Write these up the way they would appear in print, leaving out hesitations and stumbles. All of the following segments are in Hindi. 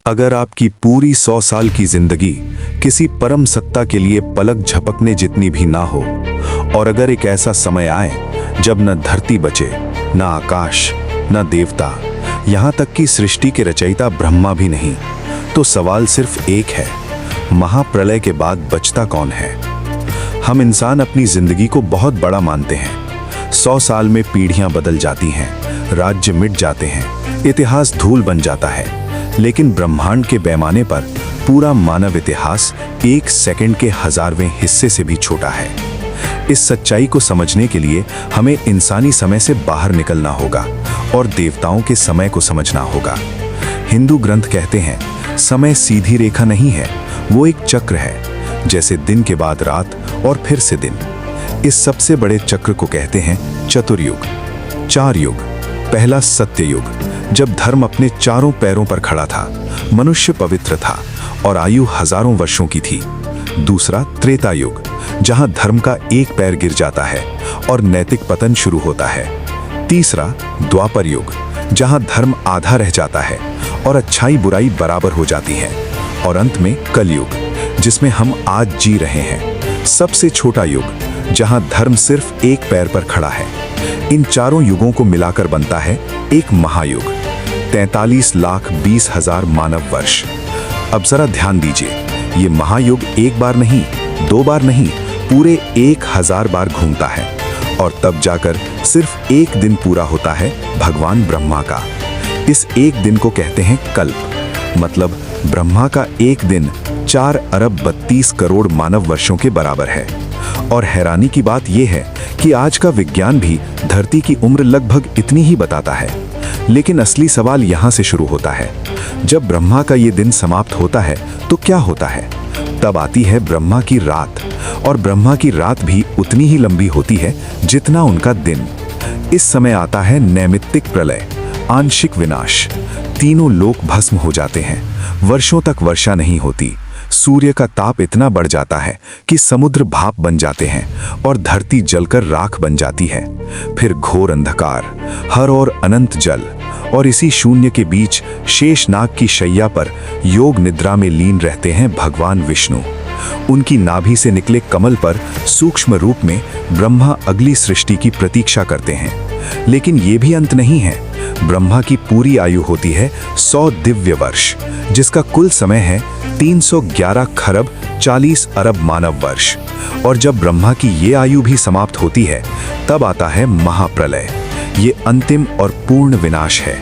अगर आपकी पूरी 100 साल की जिंदगी किसी परम सत्ता के लिए पलक झपकने जितनी भी ना हो, और अगर एक ऐसा समय आए जब न धरती बचे, न आकाश, न देवता, यहां तक कि सृष्टि के रचयिता ब्रह्मा भी नहीं, तो सवाल सिर्फ एक है, महाप्रलय के बाद बचता कौन है? हम इंसान अपनी जिंदगी को बहुत बड़ा मानते हैं। 100 साल में पीढ़ियां बदल जाती हैं, राज्य मिट जाते हैं, इतिहास धूल बन जाता है। लेकिन ब्रह्मांड के पैमाने पर पूरा मानव इतिहास 1 सेकंड के 1000वें हिस्से से भी छोटा है। इस सच्चाई को समझने के लिए हमें इंसानी समय से बाहर निकलना होगा और देवताओं के समय को समझना होगा। हिंदू ग्रंथ कहते हैं, समय सीधी रेखा नहीं है, वो एक चक्र है, जैसे दिन के बाद रात और फिर से दिन। इस सबसे बड़े चक्र को कहते हैं चतुर्युग। 4 युग। पहला सत्ययुग, जब धर्म अपने चारों पैरों पर खड़ा था, मनुष्य पवित्र था और आयु हजारों वर्षों की थी। दूसरा त्रेता युग, जहां धर्म का एक पैर गिर जाता है और नैतिक पतन शुरू होता है। तीसरा द्वापर युग, जहां धर्म आधा रह जाता है और अच्छाई बुराई बराबर हो जाती है। और अंत में कलयुग, जिसमें हम आज जी रहे हैं, सबसे छोटा युग, जहां धर्म सिर्फ एक पैर पर खड़ा है। इन चारों युगों को मिलाकर बनता है एक महायुग, 43,20,000 मानव वर्ष। अब जरा ध्यान दीजिए, ये महायुग एक बार नहीं, 2 बार नहीं, पूरे 1000 बार घूमता है और तब जाकर सिर्फ एक दिन पूरा होता है भगवान ब्रह्मा का। इस एक दिन को कहते हैं कल्प, मतलब ब्रह्मा का एक दिन 4 अरब 32 करोड़ मानव वर्षों के बराबर है। और हैरानी की बात यह है कि आज का विज्ञान भी धरती की उम्र लगभग इतनी ही बताता है। लेकिन असली सवाल यहां से शुरू होता है, जब ब्रह्मा का ये दिन समाप्त होता है तो क्या होता है? तब आती है ब्रह्मा की रात, और ब्रह्मा की रात भी उतनी ही लंबी होती है जितना उनका दिन। इस समय आता है नैमित्तिक प्रलय, आंशिक विनाश। तीनों लोक भस्म हो जाते हैं, वर्षों तक वर्षा नहीं होती, सूर्य का ताप इतना बढ़ जाता है कि समुद्र भाप बन जाते हैं और धरती जलकर राख बन जाती है। फिर घोर अंधकार, हर ओर अनंत जल, और इसी शून्य के बीच शेषनाग की शैया पर योग निद्रा में लीन रहते हैं भगवान विष्णु। उनकी नाभि से निकले कमल पर सूक्ष्म रूप में ब्रह्मा अगली सृष्टि की प्रतीक्षा करते हैं। लेकिन ये भी अंत नहीं है। ब्रह्मा की पूरी आयु होती है 100 दिव्य वर्ष, जिसका कुल समय है 311 खरब 40 अरब मानव वर्ष। और जब ब्रह्मा की ये आयु भी समाप्त होती है, तब आता है महाप्रलय। ये अंतिम और पूर्ण विनाश है।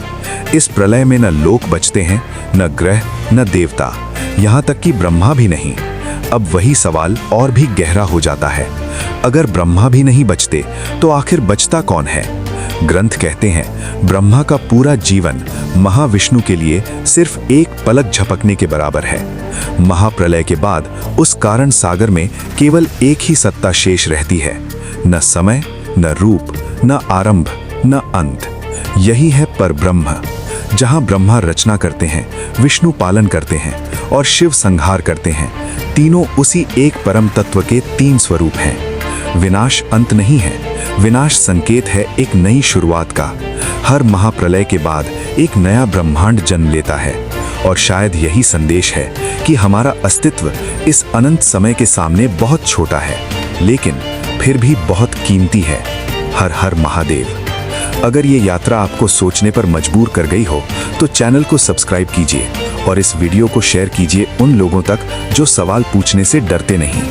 इस प्रलय में न लोक बचते हैं, न ग्रह, न देवता, यहाँ तक कि ब्रह्मा भी नहीं। अब वही सवाल और भी गहरा हो जाता है, अगर ब्रह्मा भी नहीं बचते तो आखिर बचता कौन है? ग्रंथ कहते हैं, ब्रह्मा का पूरा जीवन महाविष्णु के लिए सिर्फ एक पलक झपकने के बराबर है। महाप्रलय के बाद उस कारण सागर में केवल एक ही सत्ता शेष रहती है, न समय, न रूप, न आरंभ, न अंत। यही है परब्रह्म, जहां ब्रह्मा रचना करते हैं, विष्णु पालन करते हैं और शिव संहार करते हैं। तीनों उसी एक परम तत्व के 3 स्वरूप हैं। विनाश अंत नहीं है, विनाश संकेत है एक नई शुरुआत का। हर महाप्रलय के बाद एक नया ब्रह्मांड जन्म लेता है, और शायद यही संदेश है कि हमारा अस्तित्व इस अनंत समय के सामने बहुत छोटा है, लेकिन फिर भी बहुत कीमती है। हर हर महादेव। अगर ये यात्रा आपको सोचने पर मजबूर कर गई हो, तो चैनल को सब्सक्राइब कीजिए और इस वीडियो को शेयर कीजिए उन लोगों तक जो सवाल पूछने से डरते नहीं।